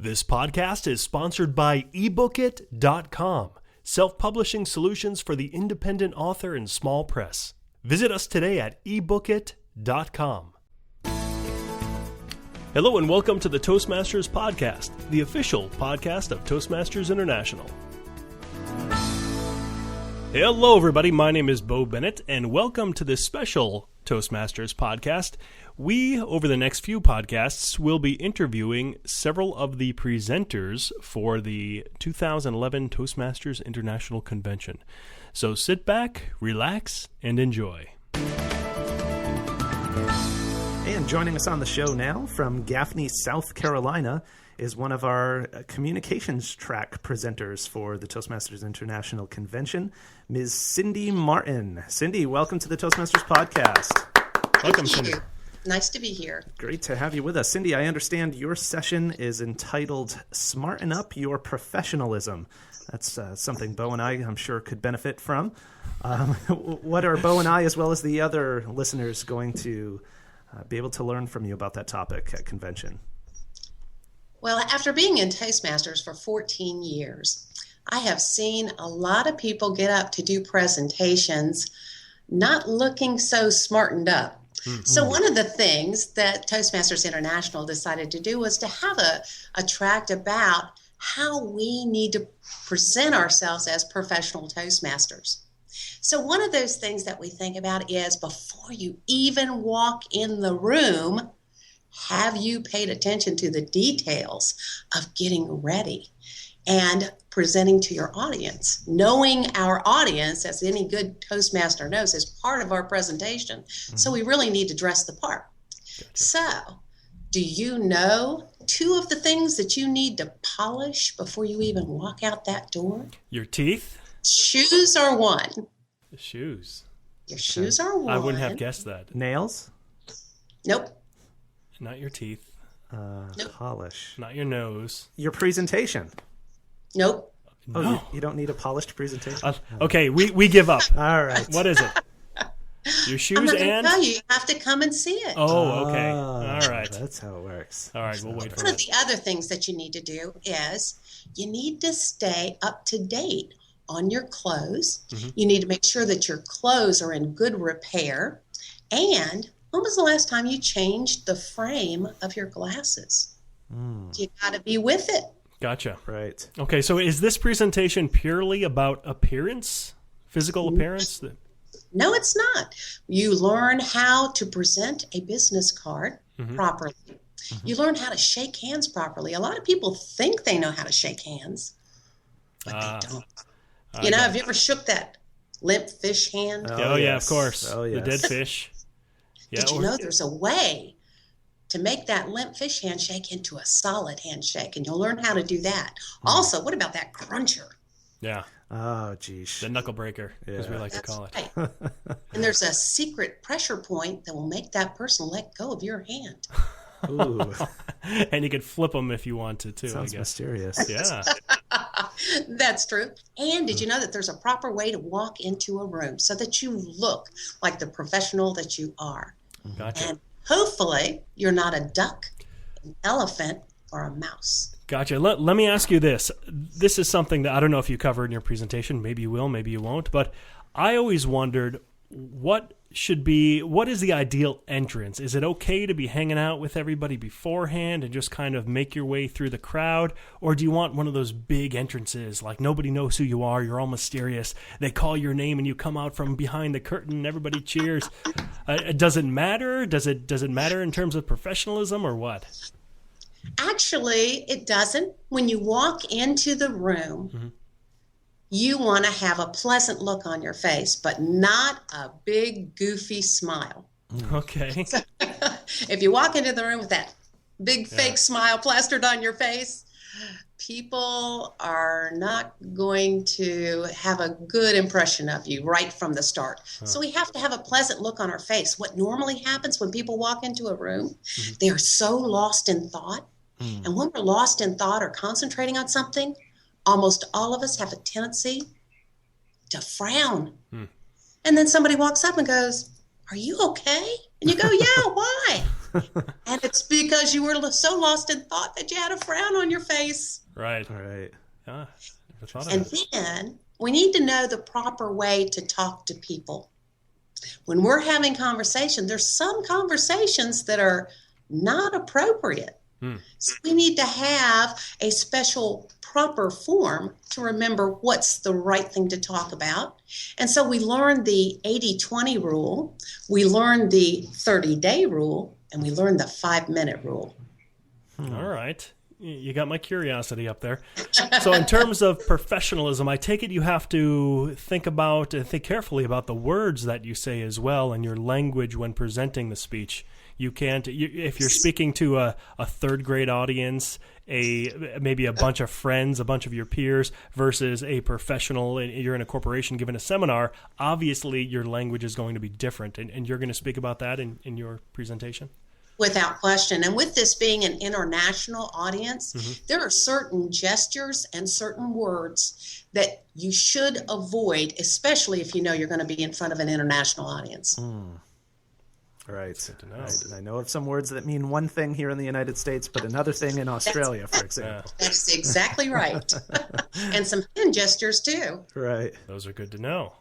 This podcast is sponsored by ebookit.com, self-publishing solutions for the independent author and small press. Visit us today at ebookit.com. Hello and welcome to the Toastmasters Podcast, the official podcast of Toastmasters International. Hello everybody, my name is Bo Bennett and welcome to this special Toastmasters Podcast. We, over the next few podcasts, will be interviewing several of the presenters for the 2011 Toastmasters International Convention. So sit back, relax, and enjoy. And joining us on the show now from Gaffney, South Carolina, is one of our communications track presenters for the Toastmasters International Convention, Ms. Cindy Martin. Cindy, welcome to the Toastmasters Podcast. Welcome, Cindy. Nice to be here. Great to have you with us. Cindy, I understand your session is entitled Smarten Up Your Professionalism. That's something Bo and I'm sure, could benefit from. What are Bo and I, as well as the other listeners, going to be able to learn from you about that topic at convention? Well, after being in Toastmasters for 14 years, I have seen a lot of people get up to do presentations not looking so smartened up. Mm-hmm. So one of the things that Toastmasters International decided to do was to have a tract about how we need to present ourselves as professional Toastmasters. So one of those things that we think about is before you even walk in the room, have you paid attention to the details of getting ready and presenting to your audience? Knowing our audience, as any good Toastmaster knows, is part of our presentation. Mm-hmm. So we really need to dress the part. Gotcha. So, do you know two of the things that you need to polish before you even walk out that door? Your teeth? Shoes are one. The shoes. Your shoes are one. I wouldn't have guessed that. Nails? Nope. Not your teeth. Nope. Polish. Not your nose. Your presentation? Nope. Oh, no. You don't need a polished presentation? Okay, we give up. All right. What is it? Your shoes I'm not and? going to tell you. You have to come and see it. Oh, okay. All right. That's how it works. All right, we'll wait for One it. of the other things that you need to do is you need to stay up to date on your clothes. Mm-hmm. You need to make sure that your clothes are in good repair. And when was the last time you changed the frame of your glasses? You got to be with it. Gotcha. Right. Okay, so is this presentation purely about appearance, physical appearance? No, it's not. You learn how to present a business card properly. Mm-hmm. You learn how to shake hands properly. A lot of people think they know how to shake hands, but they don't. Have you ever shook that limp fish hand? Oh, yeah, of course. Oh, yes. The dead fish. Yeah, Did you know there's a way to make that limp fish handshake into a solid handshake? And you'll learn how to do that. Also, what about that cruncher? Yeah. Oh, geez. The knuckle breaker, as we like to call it. Right. And there's a secret pressure point that will make that person let go of your hand. Ooh. And you could flip them if you wanted to, Sounds I guess. Mysterious. Yeah. That's true. And did you know that there's a proper way to walk into a room so that you look like the professional that you are? Gotcha. And hopefully you're not a duck, an elephant, or a mouse. Gotcha. Let me ask you this. This is something that I don't know if you cover in your presentation. Maybe you will, maybe you won't. But I always wondered what is the ideal entrance? Is it okay to be hanging out with everybody beforehand and just kind of make your way through the crowd? Or do you want one of those big entrances, like nobody knows who you are, you're all mysterious, they call your name and you come out from behind the curtain, everybody cheers? Does it matter? Does it matter in terms of professionalism or what? Actually, it doesn't. When you walk into the room, you want to have a pleasant look on your face, but not a big, goofy smile. Okay. So, if you walk into the room with that big, fake smile plastered on your face, people are not going to have a good impression of you right from the start. So we have to have a pleasant look on our face. What normally happens when people walk into a room, they are so lost in thought. And when we're lost in thought or concentrating on something, almost all of us have a tendency to frown. And then somebody walks up and goes, "Are you okay?" And you go, "Yeah, why?" And it's because you were so lost in thought that you had a frown on your face. Right. Right. Yeah. I thought of And that. then we need to know the proper way to talk to people. When we're having conversation, there's some conversations that are not appropriate. So we need to have a special proper form to remember what's the right thing to talk about. And so we learned the 80-20 rule, we learned the 30-day rule, and we learned the 5-minute rule. All right. You got my curiosity up there. So in terms of professionalism, I take it you have to think carefully about the words that you say as well and your language when presenting the speech. You can't, if you're speaking to a third grade audience, maybe a bunch of friends, a bunch of your peers versus a professional, and you're in a corporation giving a seminar, obviously your language is going to be different. And you're going to speak about that in your presentation? Without question. And with this being an international audience, there are certain gestures and certain words that you should avoid, especially if you know you're going to be in front of an international audience. Right. Right. And I know of some words that mean one thing here in the United States, but another thing in Australia, for example. That's exactly right. And some hand gestures, too. Right. Those are good to know.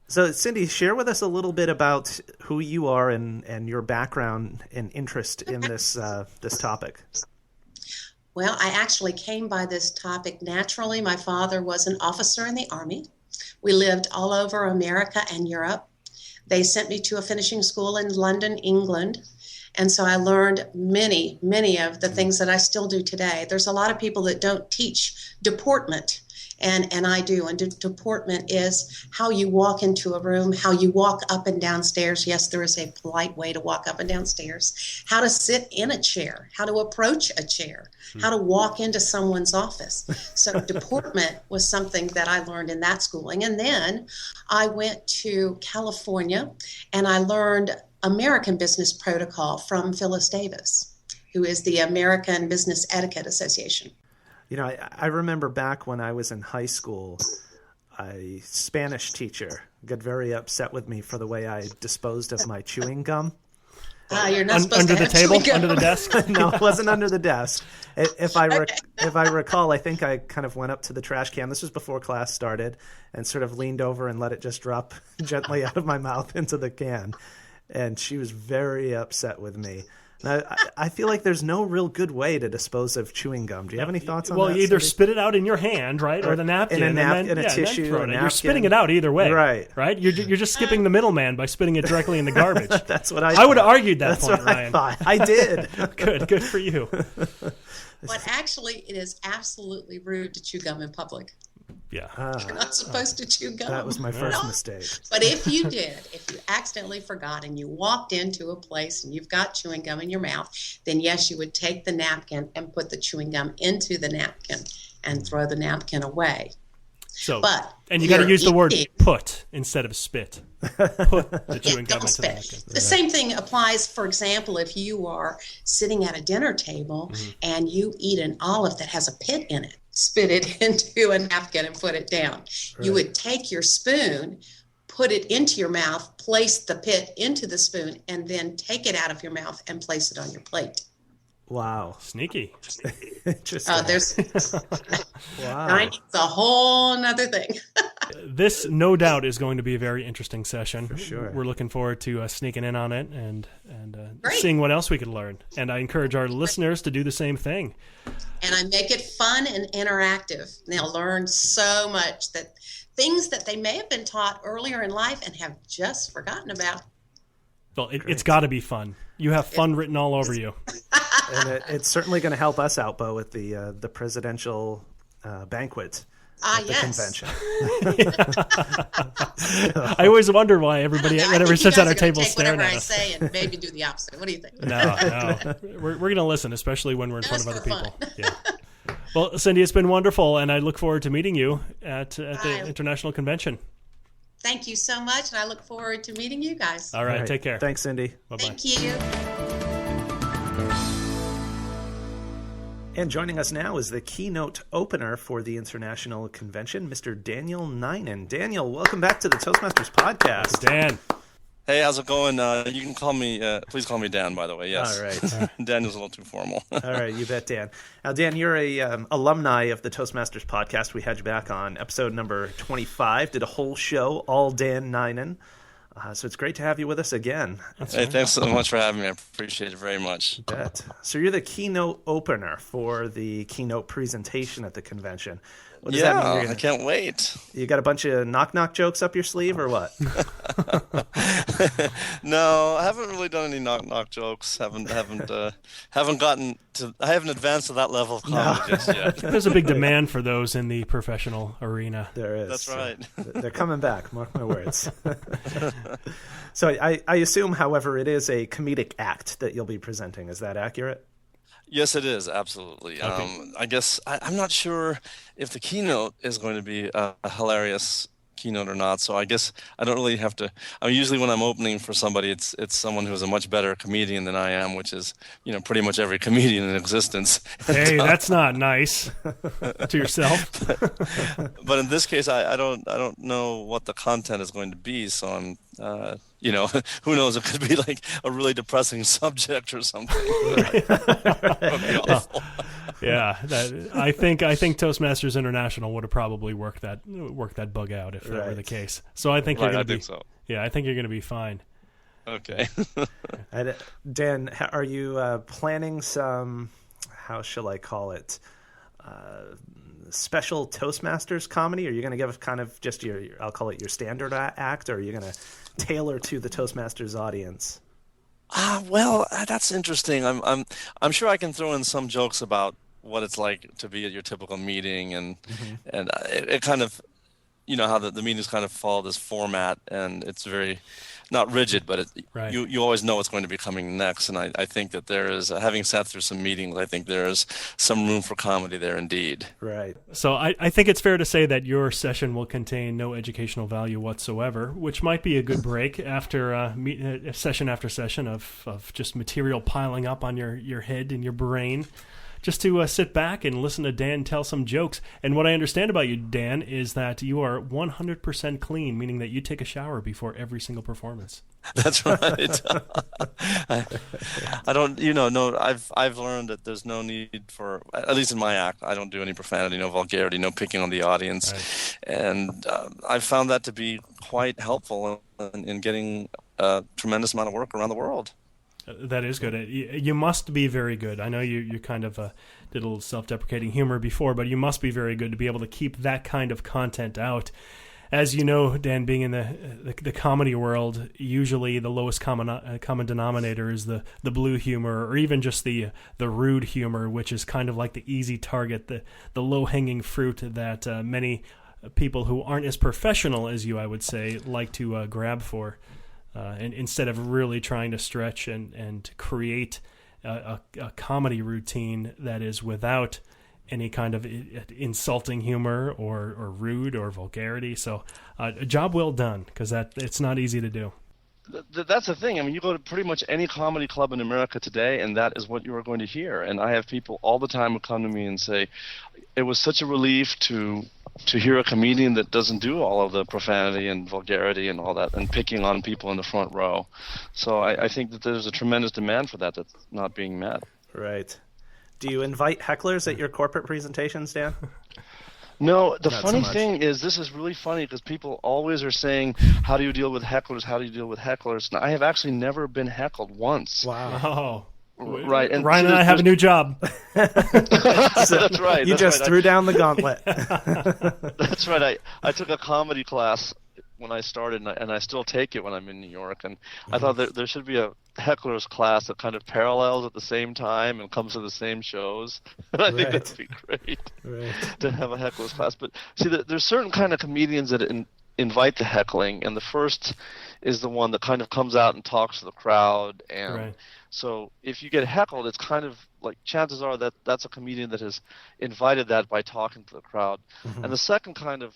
So, Cindy, share with us a little bit about who you are and your background and interest in this topic. Well, I actually came by this topic naturally. My father was an officer in the Army. We lived all over America and Europe. They sent me to a finishing school in London, England. And so I learned many, many of the things that I still do today. There's a lot of people that don't teach deportment, and I do. And deportment is how you walk into a room, how you walk up and down stairs. Yes, there is a polite way to walk up and down stairs. How to sit in a chair, how to approach a chair, how to walk into someone's office. So deportment was something that I learned in that schooling. And then I went to California and I learned American Business Protocol from Phyllis Davis, who is the American Business Etiquette Association. You know, I remember back when I was in high school, a Spanish teacher got very upset with me for the way I disposed of my chewing gum. You're not supposed under to the have table, chewing gum. under the desk. No, it wasn't under the desk. If I recall, I think I kind of went up to the trash can. This was before class started, and sort of leaned over and let it just drop gently out of my mouth into the can. And she was very upset with me. Now, I feel like there's no real good way to dispose of chewing gum. Do you have any thoughts on that? Well, you either Cindy? spit it out in your hand, right, or the napkin, in a and then tissue, then throw it a in. You're napkin. spitting it out either way, Right. You're just skipping the middleman by spitting it directly in the garbage. That's what I thought. would have argued that That's point, what Ryan. I thought. I did. Good for you. But actually, it is absolutely rude to chew gum in public. Yeah. You're not supposed to chew gum. That was my first mistake. But if you accidentally forgot and you walked into a place and you've got chewing gum in your mouth, then yes, you would take the napkin and put the chewing gum into the napkin and throw the napkin away. So, But and you got to you're use the word eating. put instead of spit. Put the chewing gum Don't into the spit. napkin. The same thing applies, for example, if you are sitting at a dinner table and you eat an olive that has a pit in it. Spit it into a napkin and put it down. Right. You would take your spoon, put it into your mouth, place the pit into the spoon, and then take it out of your mouth and place it on your plate. Wow. Sneaky. Interesting. There's wow. It's a whole nother thing. This, no doubt, is going to be a very interesting session. For sure. We're looking forward to sneaking in on it and Great. seeing what else we could learn. And I encourage our listeners to do the same thing. And I make it fun and interactive. And they'll learn so much, that things that they may have been taught earlier in life and have just forgotten about. Well, it's got to be fun. You have fun written all over you. And it's certainly going to help us out, Bo, with the presidential banquet at the convention. I always wonder why everybody, whenever sits at our table, take staring whatever at I us. say and maybe do the opposite. What do you think? No. We're going to listen, especially when we're in front of other Just for people. Yeah. Well, Cindy, it's been wonderful, and I look forward to meeting you at the International Convention. Thank you so much, and I look forward to meeting you guys. All right. Take care. Thanks, Cindy. Bye-bye. Thank you. And joining us now is the keynote opener for the International Convention, Mr. Daniel Ninen. Daniel, welcome back to the Toastmasters Podcast. Dan. Hey, how's it going? You can call me, please call me Dan, by the way. Yes. All right. Daniel's a little too formal. All right, you bet, Dan. Now, Dan, you're a alumni of the Toastmasters podcast. We had you back on episode number 25. Did a whole show, all Dan Ninen. So it's great to have you with us again. Hey, thanks so much for having me. I appreciate it very much. You bet. So you're the keynote opener for the keynote presentation at the convention. What does that mean? I can't wait. You got a bunch of knock-knock jokes up your sleeve or what? No, I haven't really done any knock-knock jokes. Haven't gotten to. I haven't advanced to that level of comedy just yet. There's a big demand for those in the professional arena. There is. That's right. They're coming back, mark my words. So I assume, however, it is a comedic act that you'll be presenting. Is that accurate? Yes, it is, absolutely. Okay. I guess I'm not sure if the keynote is going to be a hilarious keynote or not, so I guess I don't really have to. Usually when I'm opening for somebody, it's someone who's a much better comedian than I am, which is pretty much every comedian in existence. Hey, that's not nice to yourself. But in this case, I don't know what the content is going to be, so I'm who knows? It could be like a really depressing subject or something. That would be awful. Yeah, I think Toastmasters International would have probably worked that bug out if that were the case. So I think you're going to be. So. Yeah, I think you're going to be fine. Okay. And Dan, are you planning some? How shall I call it? Special Toastmasters comedy? Are you going to give kind of just I'll call it your standard act, or are you going to tailor to the Toastmasters audience? Well, that's interesting. I'm sure I can throw in some jokes about what it's like to be at your typical meeting, and it kind of, how the meetings kind of follow this format, and it's very not rigid, but right. you always know what's going to be coming next. And I think that there is, having sat through some meetings, I think there is some room for comedy there indeed. Right. So I think it's fair to say that your session will contain no educational value whatsoever, which might be a good break after session after session of just material piling up on your head and your brain. Just to sit back and listen to Dan tell some jokes. And what I understand about you, Dan, is that you are 100% clean, meaning that you take a shower before every single performance. That's right. I don't, no, I've learned that there's no need for, at least in my act, I don't do any profanity, no vulgarity, no picking on the audience. Right. And I've found that to be quite helpful in getting a tremendous amount of work around the world. That is good. You must be very good. I know you kind of did a little self-deprecating humor before, but you must be very good to be able to keep that kind of content out. As you know, Dan, being in the comedy world, usually the lowest common denominator is the blue humor, or even just the rude humor, which is kind of like the easy target, the low-hanging fruit that many people who aren't as professional as you, I would say, like to grab for. And instead of really trying to stretch and create a comedy routine that is without any kind of insulting humor or rude or vulgarity. So a job well done, because it's not easy to do. That's the thing. I mean, you go to pretty much any comedy club in America today, and that is what you are going to hear. And I have people all the time who come to me and say, it was such a relief to hear a comedian that doesn't do all of the profanity and vulgarity and all that and picking on people in the front row. So I think that there's a tremendous demand for that's not being met. Right. Do you invite hecklers at your corporate presentations, Dan? No, the Not funny so thing is, this is really funny because people always are saying, how do you deal with hecklers? How do you deal with hecklers? And I have actually never been heckled once. Wow. Right. And Ryan and I have a new job. That's right. You just threw down the gauntlet. That's right. I took a comedy class when I started, and I still take it when I'm in New York. And I thought there should be a heckler's class that kind of parallels at the same time and comes to the same shows. And I think that would be great to have a heckler's class. But see, there's certain kind of comedians that invite the heckling, and the first is the one that kind of comes out and talks to the crowd. And so if you get heckled, it's kind of like chances are that that's a comedian that has invited that by talking to the crowd. Mm-hmm. And the second kind of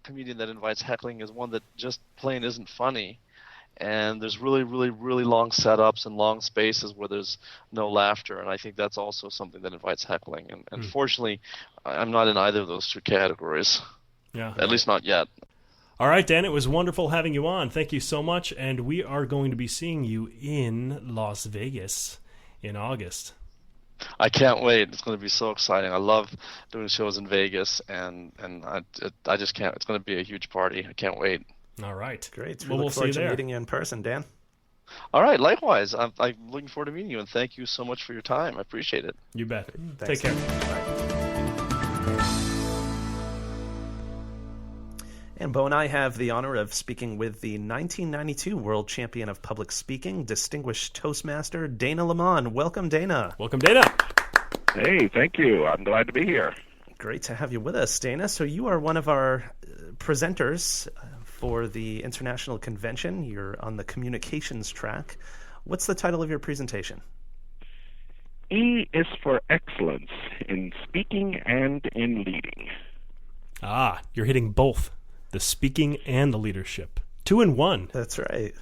comedian that invites heckling is one that just plain isn't funny, and there's really, really, really long setups and long spaces where there's no laughter, and I think that's also something that invites heckling. And fortunately, I'm not in either of those two categories. Yeah. At least not yet. All right, Dan, it was wonderful having you on. Thank you so much. And we are going to be seeing you in Las Vegas in August. I can't wait. It's going to be so exciting. I love doing shows in Vegas, and I just can't. It's going to be a huge party. I can't wait. All right. Great. Well, We we'll look see you forward to there. meeting you in person, Dan. All right. Likewise. I'm looking forward to meeting you, and thank you so much for your time. I appreciate it. You bet. Thanks. Take care. And Bo and I have the honor of speaking with the 1992 World Champion of Public Speaking, distinguished Toastmaster, Dana Lamont. Welcome, Dana. Welcome, Dana. Hey, thank you. I'm glad to be here. Great to have you with us, Dana. So you are one of our presenters for the International Convention. You're on the communications track. What's the title of your presentation? E is for excellence in speaking and in leading. Ah, you're hitting both, the speaking and the leadership. 2 in 1. That's right.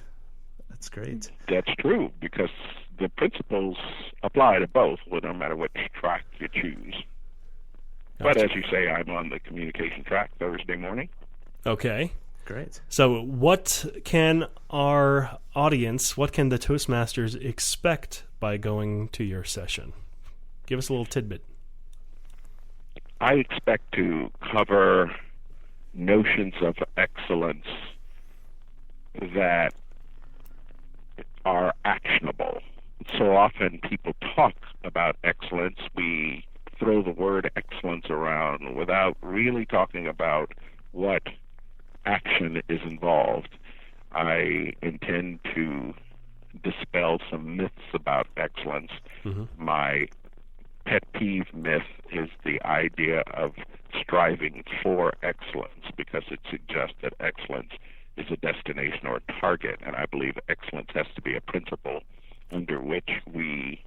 That's great. That's true, because the principles apply to both, no matter which track you choose. But Gotcha. as you say, I'm on the communication track Thursday morning. Okay. Great. So what can our audience, what can the Toastmasters expect by going to your session? Give us a little tidbit. I expect to cover notions of excellence that are actionable. So often people talk about excellence. We throw the word excellence around without really talking about what action is involved. I intend to dispel some myths about excellence. My pet peeve myth is the idea of striving for excellence, because it suggests that excellence is a destination or a target, and I believe excellence has to be a principle under which we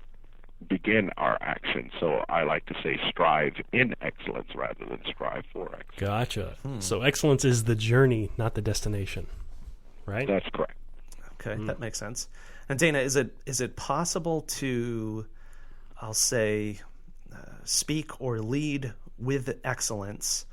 begin our action. So I like to say strive in excellence rather than strive for excellence. Gotcha. So excellence is the journey, not the destination, right? That's correct. Okay, that makes sense. And Dana, is it possible to, I'll say, speak or lead with excellence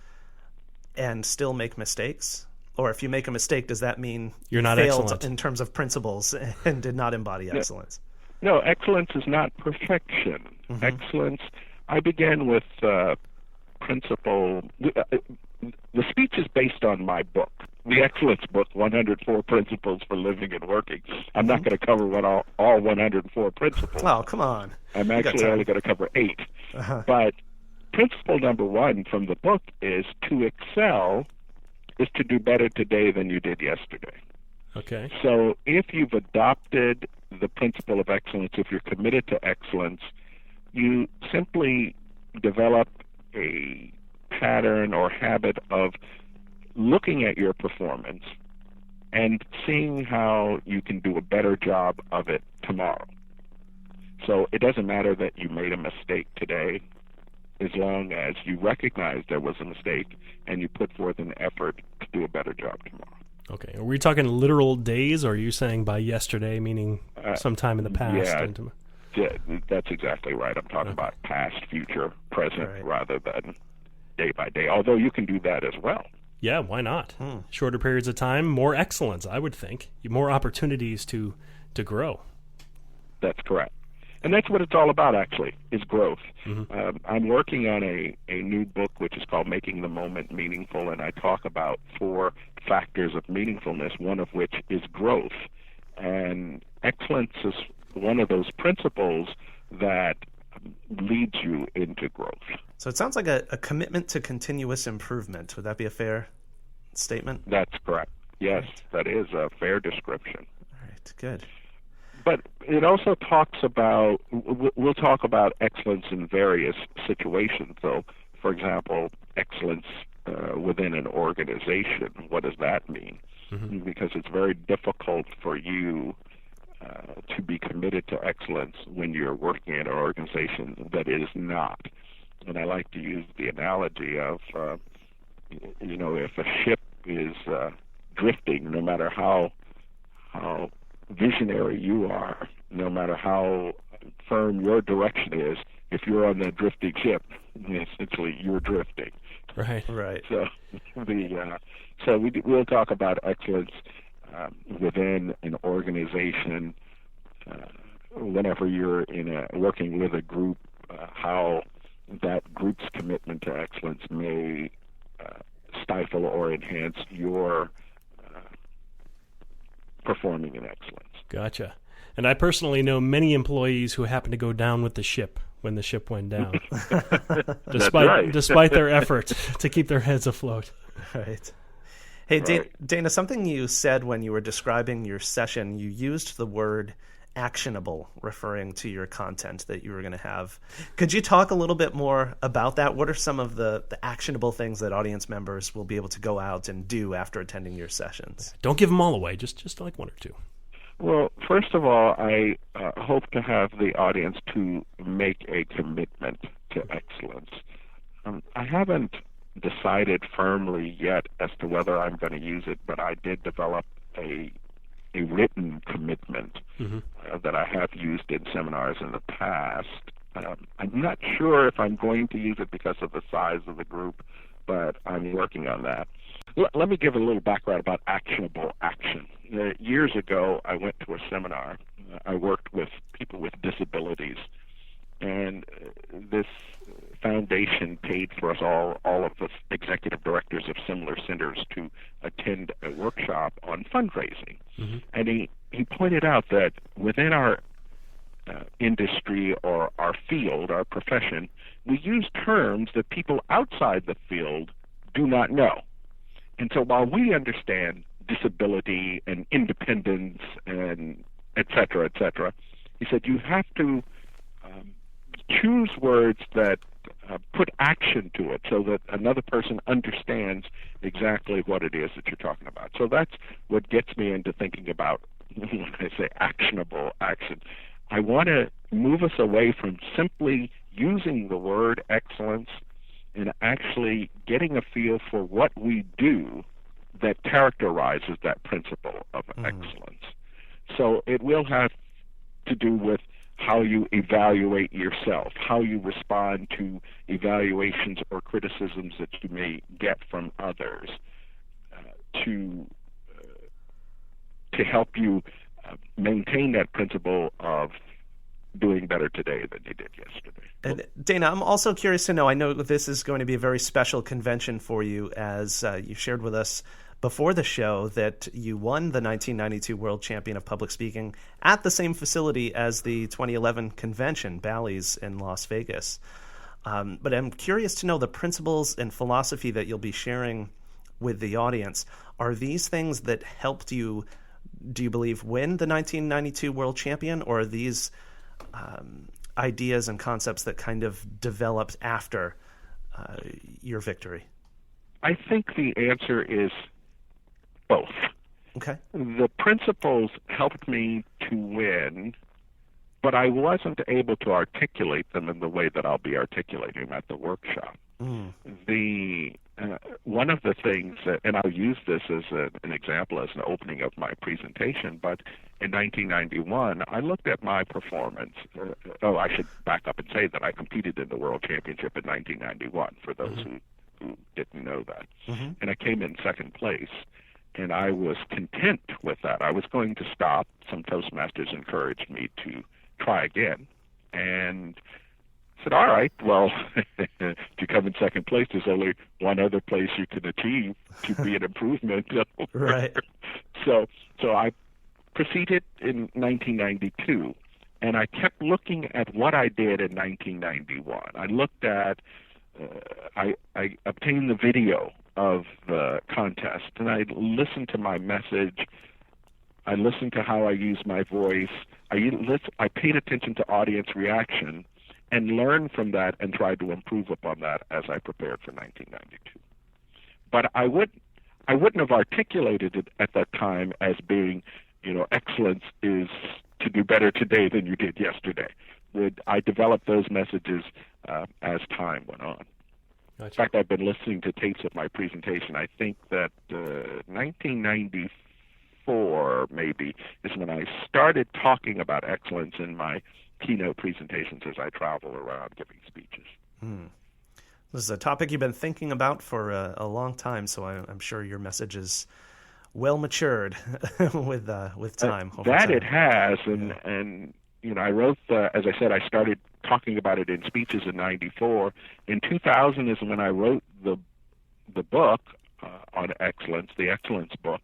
and still make mistakes? Or if you make a mistake, does that mean You're not failed excellent. in terms of principles and did not embody excellence? No, excellence is not perfection. Excellence, I began with principle. The speech is based on my book, the Excellence book, 104 Principles for Living and Working. I'm not going to cover what all 104 principles. Oh, come on. I'm got actually time. only going to cover 8. But principle number 1 from the book is to excel is to do better today than you did yesterday. Okay. So if you've adopted the principle of excellence, if you're committed to excellence, you simply develop a pattern or habit of looking at your performance and seeing how you can do a better job of it tomorrow. So it doesn't matter that you made a mistake today, as long as you recognize there was a mistake and you put forth an effort to do a better job tomorrow. Okay. Are we talking literal days, or are you saying by yesterday, meaning sometime in the past? yeah. And Yeah, that's exactly right. I'm talking about past, future, present, Right. rather than day by day, although you can do that as well. yeah, why not? Shorter periods of time, more excellence, I would think. More opportunities to grow. That's correct. And that's what it's all about, actually, is growth. I'm working on a new book which is called Making the Moment Meaningful, and I talk about 4 factors of meaningfulness, one of which is growth. And excellence is one of those principles that leads you into growth. So it sounds like a commitment to continuous improvement. Would that be a fair statement? That's correct. Yes, that is a fair description. All right, good. But it also talks about, we'll talk about excellence in various situations. So, for example, excellence within an organization, what does that mean? Because it's very difficult for you to be committed to excellence when you're working in an organization that is not. And I like to use the analogy of, if a ship is drifting, no matter how visionary you are, no matter how firm your direction is, if you're on that drifting ship, essentially you're drifting. Right. Right. So we'll talk about excellence within an organization. Whenever you're working with a group, how that group's commitment to excellence may stifle or enhance your performing in excellence. Gotcha. And I personally know many employees who happened to go down with the ship when the ship went down, despite their efforts to keep their heads afloat. Right. Hey, Right. Dana, something you said when you were describing your session, you used the word actionable, referring to your content that you were going to have. Could you talk a little bit more about that? What are some of the actionable things that audience members will be able to go out and do after attending your sessions? Don't give them all away, just like one or two. Well, first of all, I hope to have the audience to make a commitment to excellence. I haven't decided firmly yet as to whether I'm going to use it, but I did develop a written commitment that I have used in seminars in the past. I'm not sure if I'm going to use it because of the size of the group, but I'm working on that. Let me give a little background about actionable action. Years ago, I went to a seminar. I worked with people with disabilities, and this foundation paid for us all of the executive directors of similar centers to attend a workshop on fundraising. And he pointed out that within our industry or our field, our profession, we use terms that people outside the field do not know. And so while we understand disability and independence and et cetera, he said you have to choose words that put action to it so that another person understands exactly what it is that you're talking about. So that's what gets me into thinking about when I say actionable action. I want to move us away from simply using the word excellence and actually getting a feel for what we do that characterizes that principle of excellence. So it will have to do with how you evaluate yourself, how you respond to evaluations or criticisms that you may get from others, to help you maintain that principle of doing better today than you did yesterday. And Dana, I'm also curious to know, I know this is going to be a very special convention for you, as you shared with us before the show that you won the 1992 World Champion of Public Speaking at the same facility as the 2011 convention, Bally's in Las Vegas. But I'm curious to know the principles and philosophy that you'll be sharing with the audience. Are these things that helped you, do you believe, win the 1992 World Champion, or are these ideas and concepts that kind of developed after your victory? I think the answer is both. Okay. The principles helped me to win, but I wasn't able to articulate them in the way that I'll be articulating them at the workshop. One of the things, and I'll use this as an example, as an opening of my presentation, but in 1991, I looked at my performance. I should back up and say that I competed in the World Championship in 1991, for those who didn't know that. And I came in second place, and I was content with that. I was going to stop. Some Toastmasters encouraged me to try again, and said, all right, well, if you come in second place, there's only one other place you can achieve to be an improvement. Right. So I proceeded in 1992, and I kept looking at what I did in 1991. I looked at, I obtained the video of the contest, and I listened to my message. I listened to how I used my voice. I paid attention to audience reaction, and learned from that and tried to improve upon that as I prepared for 1992. But I wouldn't have articulated it at that time as being, excellence is to do better today than you did yesterday. I developed those messages as time went on. Gotcha. In fact, I've been listening to tapes of my presentation. I think that 1994 maybe is when I started talking about excellence in my keynote presentations as I travel around giving speeches. This is a topic you've been thinking about for a long time, so I'm sure your message is well matured with time. That it has, and I wrote, as I said, I started talking about it in speeches in '94. In 2000 is when I wrote the book on excellence, the Excellence book,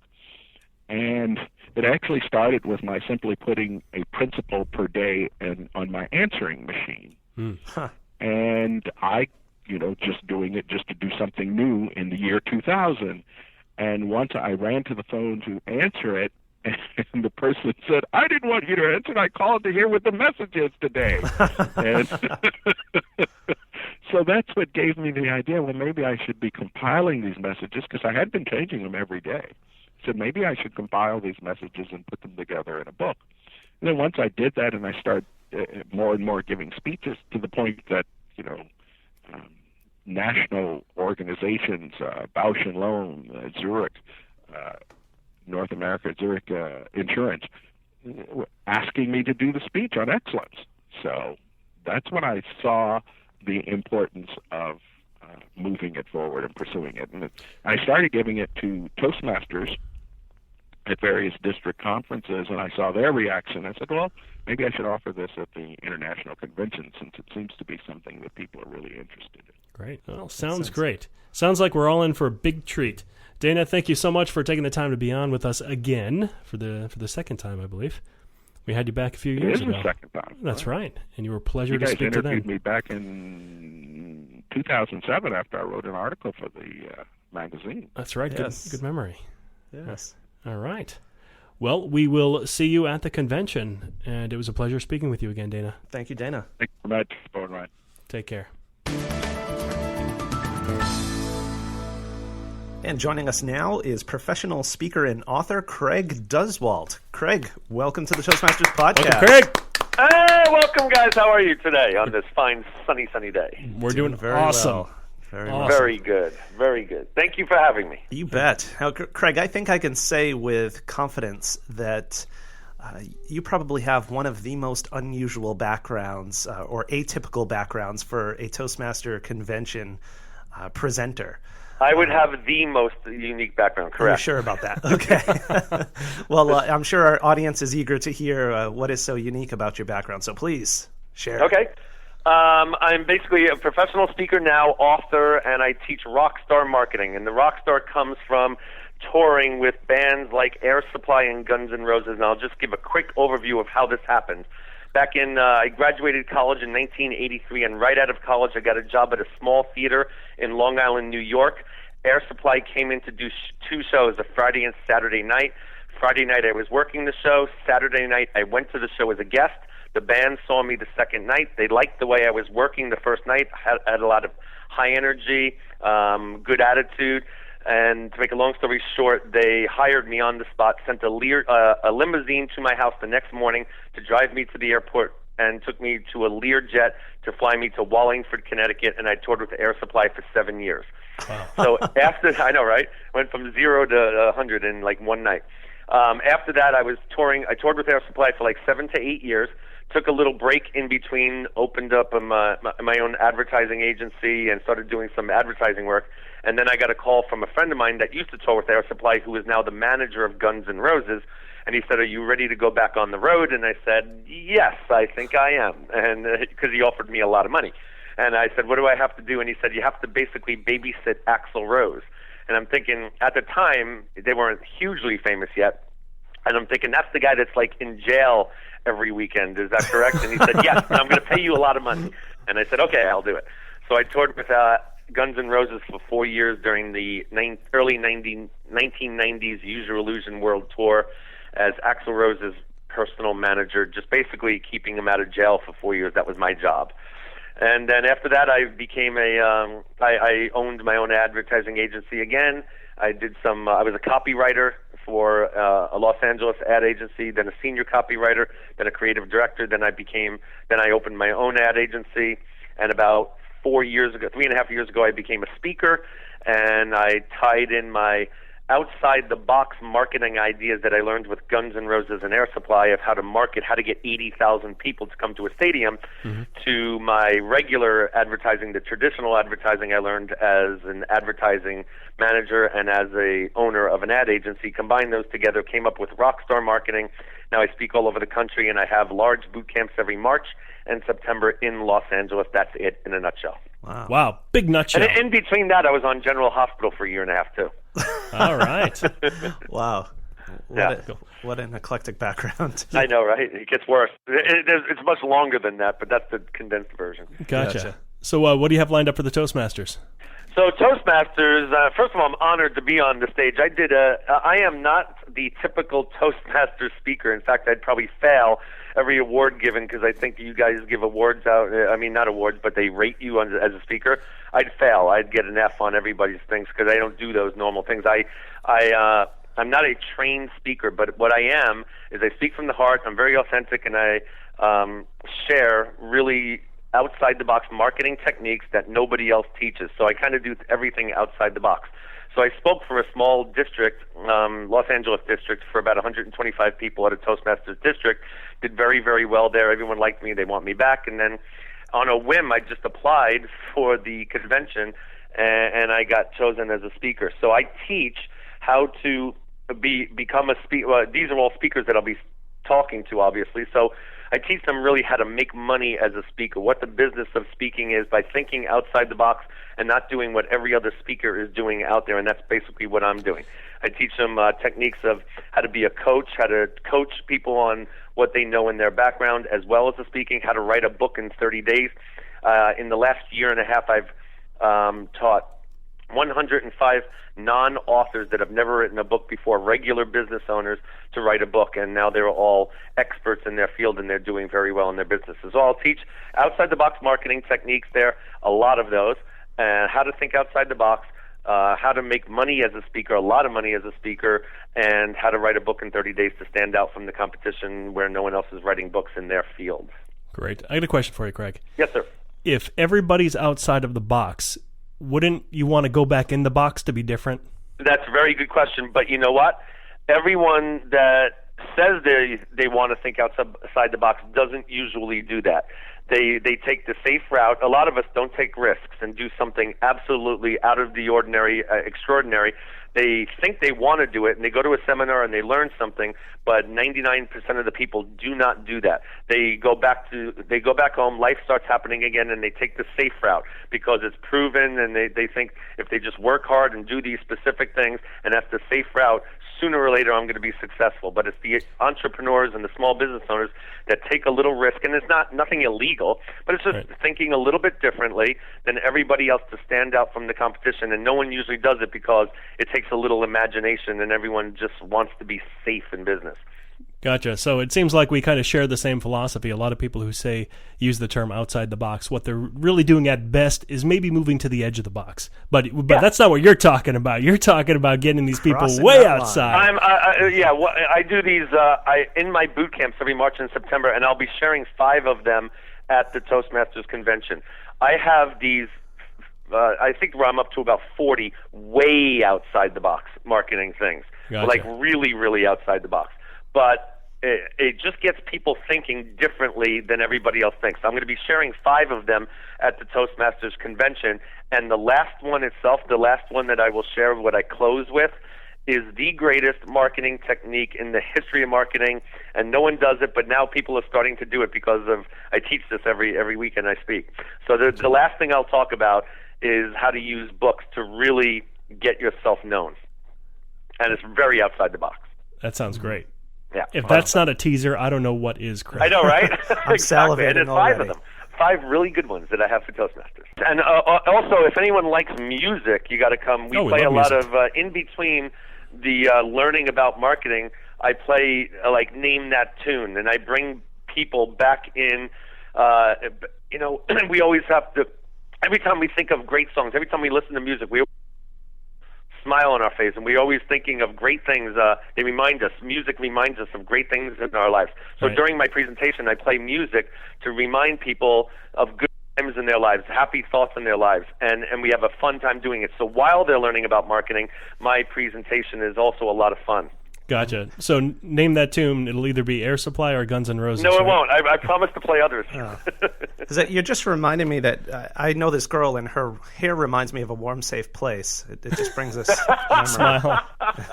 and it actually started with my simply putting a principle per day on my answering machine, and I, just doing it just to do something new in the year 2000. And once I ran to the phone to answer it, and the person said, "I didn't want you to answer it. I called to hear what the message is today." And so that's what gave me the idea, well, maybe I should be compiling these messages, because I had been changing them every day. I said, maybe I should compile these messages and put them together in a book. And then once I did that, and I started more and more giving speeches, to the point that, national organizations, Bausch & Lomb, Zurich, North America, Zurich Insurance, asking me to do the speech on excellence. So that's when I saw the importance of moving it forward and pursuing it. And I started giving it to Toastmasters at various district conferences, and I saw their reaction. I said, well, maybe I should offer this at the international convention, since it seems to be something that people are really interested in. Great. Well, sounds great. Sounds like we're all in for a big treat. Dana, thank you so much for taking the time to be on with us again for the second time, I believe. We had you back a few years ago. It is the second time. That's right. And you were a pleasure to speak to them. You guys interviewed me back in 2007 after I wrote an article for the magazine. That's right. Yes. Good memory. Yes. All right. Well, we will see you at the convention, and it was a pleasure speaking with you again, Dana. Thank you, Dana. Thank you very much, Phone Ryan. Take care. And joining us now is professional speaker and author Craig Duswalt. Craig, welcome to the Toastmasters Podcast. Welcome, Craig. Hey, welcome, guys. How are you today on this fine, sunny day? We're doing very awesome. well. Very Awesome. well. Very good. Very good. Thank you for having me. You bet. Now, Craig, I think I can say with confidence that you probably have one of the most unusual backgrounds or atypical backgrounds for a Toastmaster convention presenter. I would have the most unique background, Are you correct? sure about that? Okay. Well, I'm sure our audience is eager to hear what is so unique about your background. So please share. Okay. I'm basically a professional speaker now, author, and I teach rock star marketing. And the rock star comes from touring with bands like Air Supply and Guns N' Roses. And I'll just give a quick overview of how this happened. Back in, I graduated college in 1983, and right out of college, I got a job at a small theater in Long Island, New York. Air Supply came in to do two shows, a Friday and Saturday night. Friday night, I was working the show. Saturday night, I went to the show as a guest. The band saw me the second night. They liked the way I was working the first night. I had a lot of high energy, good attitude. And to make a long story short, they hired me on the spot, sent a limousine to my house the next morning to drive me to the airport, and took me to a Learjet to fly me to Wallingford, Connecticut, and I toured with Air Supply for 7 years. Wow. So after, I know, right? Went from 0 to 100 in like one night. After that, I toured with Air Supply for like 7 to 8 years. Took a little break in between, opened up my own advertising agency and started doing some advertising work. And then I got a call from a friend of mine that used to tour with Air Supply, who is now the manager of Guns N' Roses. And he said, "Are you ready to go back on the road?" And I said, "Yes, I think I am," and because he offered me a lot of money. And I said, "What do I have to do?" And he said, "You have to basically babysit Axl Rose." And I'm thinking, at the time, they weren't hugely famous yet. And I'm thinking, that's the guy that's like in jail every weekend. Is that correct? And he said, "Yes, and I'm going to pay you a lot of money." And I said, "Okay, I'll do it." So I toured with Guns N' Roses for 4 years during the early 1990s Use Your Illusion World Tour as Axl Rose's personal manager, just basically keeping him out of jail for 4 years. That was my job. And then after that, I became I owned my own advertising agency again. I was a copywriter for a Los Angeles ad agency, then a senior copywriter, then a creative director. Then I opened my own ad agency. And about 3.5 years ago, I became a speaker, and I tied in my outside-the-box marketing ideas that I learned with Guns N' Roses and Air Supply of how to market, how to get 80,000 people to come to a stadium, to my regular advertising, the traditional advertising I learned as an advertising manager and as a owner of an ad agency. Combined those together, came up with Rockstar Marketing. Now I speak all over the country, and I have large boot camps every March and September in Los Angeles. That's it in a nutshell. Wow. Big nutshell. And in between that, I was on General Hospital for a year and a half, too. All right. Wow. What an eclectic background. I know, right? It gets worse. It's much longer than that, but that's the condensed version. Gotcha. So what do you have lined up for the Toastmasters? So Toastmasters, first of all, I'm honored to be on the stage. I am not the typical Toastmasters speaker. In fact, I'd probably fail every award given because I think you guys give awards out. I mean, not awards, but they rate you as a speaker. I'd fail. I'd get an F on everybody's things because I don't do those normal things. I'm not a trained speaker, but what I am is I speak from the heart. I'm very authentic, and I share really outside-the-box marketing techniques that nobody else teaches. So I kind of do everything outside the box. So I spoke for a small district, Los Angeles district, for about 125 people at a Toastmasters district. Did very, very well there. Everyone liked me. They want me back. And then on a whim, I just applied for the convention, and I got chosen as a speaker. So I teach how to become a speaker. These are all speakers that I'll be talking to, obviously. So I teach them really how to make money as a speaker, what the business of speaking is by thinking outside the box and not doing what every other speaker is doing out there, and that's basically what I'm doing. I teach them techniques of how to be a coach, how to coach people on what they know in their background, as well as the speaking, how to write a book in 30 days. In the last year and a half, I've taught 105 non-authors that have never written a book before, regular business owners, to write a book, and now they're all experts in their field, and they're doing very well in their businesses. So I'll teach outside-the-box marketing techniques there, a lot of those, and how to think outside the box, how to make money as a speaker, a lot of money as a speaker, and how to write a book in 30 days to stand out from the competition where no one else is writing books in their field. Great. I got a question for you, Craig. Yes, sir. If everybody's outside of the box, wouldn't you want to go back in the box to be different? That's a very good question, but you know what? Everyone that says they want to think outside the box doesn't usually do that. They take the safe route. A lot of us don't take risks and do something absolutely out of the ordinary, extraordinary. They think they want to do it, and they go to a seminar and they learn something, but 99% of the people do not do that. They go back home, life starts happening again, and they take the safe route because it's proven, and they think if they just work hard and do these specific things, and that's the safe route, sooner or later I'm going to be successful. But it's the entrepreneurs and the small business owners that take a little risk, and it's nothing illegal, but it's just thinking a little bit differently than everybody else to stand out from the competition, and no one usually does it because it takes a little imagination, and everyone just wants to be safe in business. Gotcha. So it seems like we kind of share the same philosophy. A lot of people who use the term outside the box, what they're really doing at best is maybe moving to the edge of the box. But that's not what you're talking about. You're talking about getting these people way outside. I do these in my boot camps every March and September, and I'll be sharing 5 of them at the Toastmasters convention. I have these. I think I'm up to about 40 way outside the box marketing things, Gotcha. Like really, really outside the box. But it just gets people thinking differently than everybody else thinks. I'm going to be sharing 5 of them at the Toastmasters convention, and the last one itself, the last one that I will share, what I close with, is the greatest marketing technique in the history of marketing, and no one does it, but now people are starting to do it because I teach this every weekend I speak. So the last thing I'll talk about is how to use books to really get yourself known. And it's very outside the box. That sounds great. Yeah. If that's not a teaser, I don't know what is, Craig. I know, right? I'm salivating And there's 5 already. of them. 5 really good ones that I have for Toastmasters. And also, if anyone likes music, you got to come. We play a lot of, in between the learning about marketing, I play, Name That Tune, and I bring people back in. We always have to, every time we think of great songs, every time we listen to music, we smile on our face, and we're always thinking of great things. Music reminds us of great things in our lives. So during my presentation, I play music to remind people of good times in their lives, happy thoughts in their lives, and we have a fun time doing it. So while they're learning about marketing, my presentation is also a lot of fun. Gotcha. So name that tune. It'll either be Air Supply or Guns N' Roses. No, it right? won't. I promise to play others. You're just reminding me that I know this girl, and her hair reminds me of a warm, safe place. It just brings us memory. Smile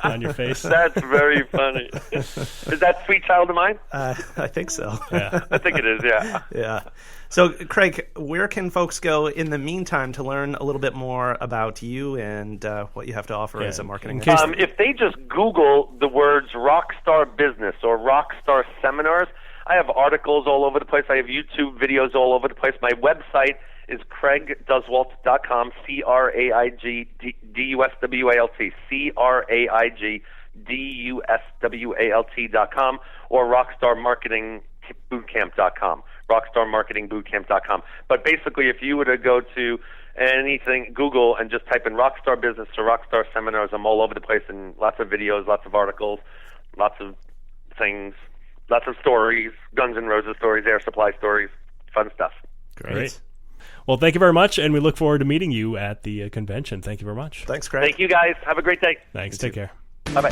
on your face. That's very funny. Is that Sweet Child of Mine? I think so. Yeah. I think it is, yeah. Yeah. So, Craig, where can folks go in the meantime to learn a little bit more about you and what you have to offer as a marketing in case- If they just Google the words Rockstar Business or Rockstar Seminars, I have articles all over the place. I have YouTube videos all over the place. My website is craigduswalt.com, CraigDuswalt, CraigDuswalt.com, or rockstarmarketingbootcamp.com, rockstarmarketingbootcamp.com. But basically, if you were to go to anything, Google, and just type in Rockstar Business or Rockstar Seminars, I'm all over the place, and lots of videos, lots of articles, lots of things, lots of stories, Guns N' Roses stories, Air Supply stories, fun stuff. Great. Well, thank you very much, and we look forward to meeting you at the convention. Thank you very much. Thanks, Craig. Thank you, guys. Have a great day. Thanks. Take care. Bye-bye.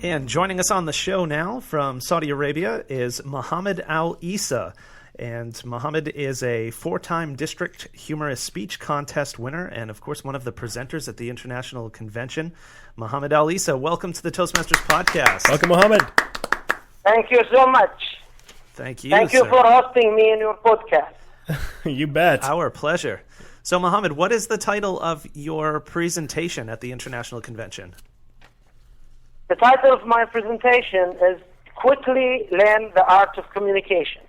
And joining us on the show now from Saudi Arabia is Mohammed Al Issa. And Mohammed is a 4-time District Humorous Speech Contest winner and, of course, one of the presenters at the International Convention. Mohammed Al Issa, welcome to the Toastmasters Podcast. Welcome, Mohammed. Thank you so much. Thank you, Thank you sir. for hosting me in your podcast. You bet. Our pleasure. So, Mohammed, what is the title of your presentation at the International Convention? The title of my presentation is Quickly Learn the Art of Communication.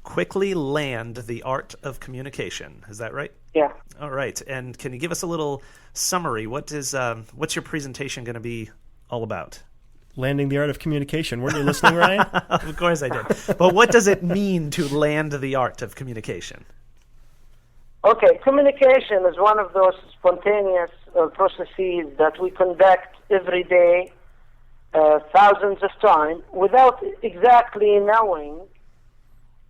Quickly Land the Art of Communication. Is that right? Yeah. All right. And can you give us a little summary? What's your presentation going to be all about? Landing the art of communication. Weren't you listening, Ryan? Of course I did. But what does it mean to land the art of communication? Okay, communication is one of those spontaneous processes that we conduct every day, thousands of times, without exactly knowing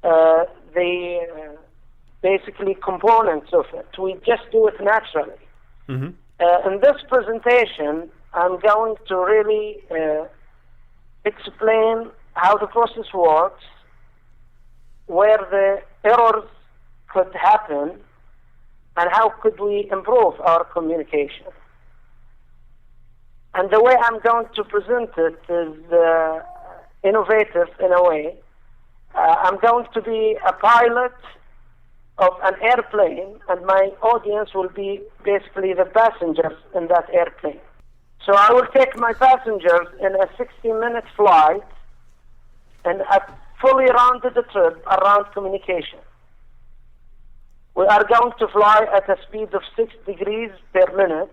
the basically components of it. We just do it naturally. Mm-hmm. In this presentation, I'm going to really explain how the process works, where the errors could happen, and how could we improve our communication. And the way I'm going to present it is innovative in a way. I'm going to be a pilot of an airplane, and my audience will be basically the passengers in that airplane. So I will take my passengers in a 60-minute flight and a fully rounded trip around communication. We are going to fly at a speed of 6 degrees per minute.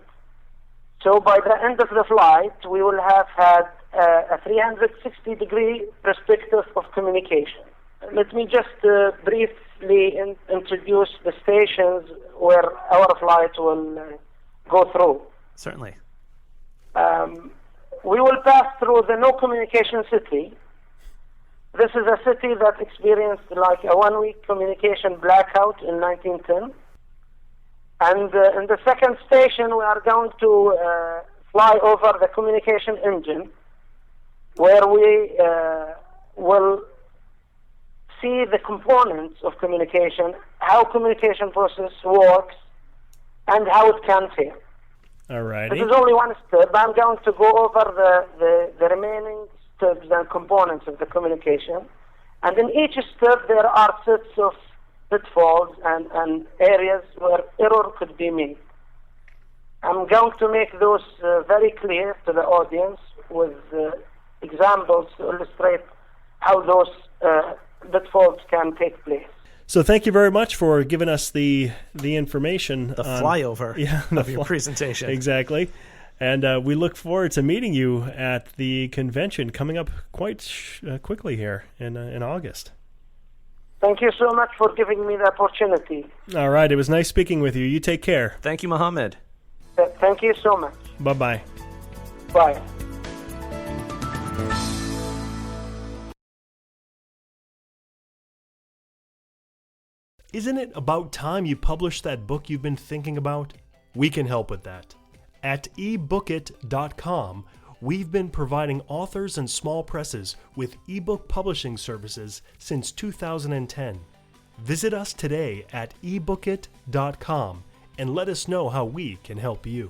So by the end of the flight, we will have had a 360-degree perspective of communication. Let me just briefly introduce the stations where our flight will go through. Certainly. We will pass through the no communication city. This is a city that experienced like a 1-week communication blackout in 1910. And in the second station, we are going to fly over the communication engine, where we will see the components of communication, how communication process works, and how it can fail. All right. This is only one step. I'm going to go over the remaining steps and components of the communication. And in each step, there are sets of pitfalls and areas where error could be made. I'm going to make those very clear to the audience with examples to illustrate how those pitfalls can take place. So thank you very much for giving us the information. The flyover of your presentation. Exactly. And we look forward to meeting you at the convention coming up quite quickly here in August. Thank you so much for giving me the opportunity. All right. It was nice speaking with you. You take care. Thank you, Mohammed. Thank you so much. Bye-bye. Bye. Isn't it about time you published that book you've been thinking about? We can help with that. At ebookit.com, we've been providing authors and small presses with ebook publishing services since 2010. Visit us today at ebookit.com and let us know how we can help you.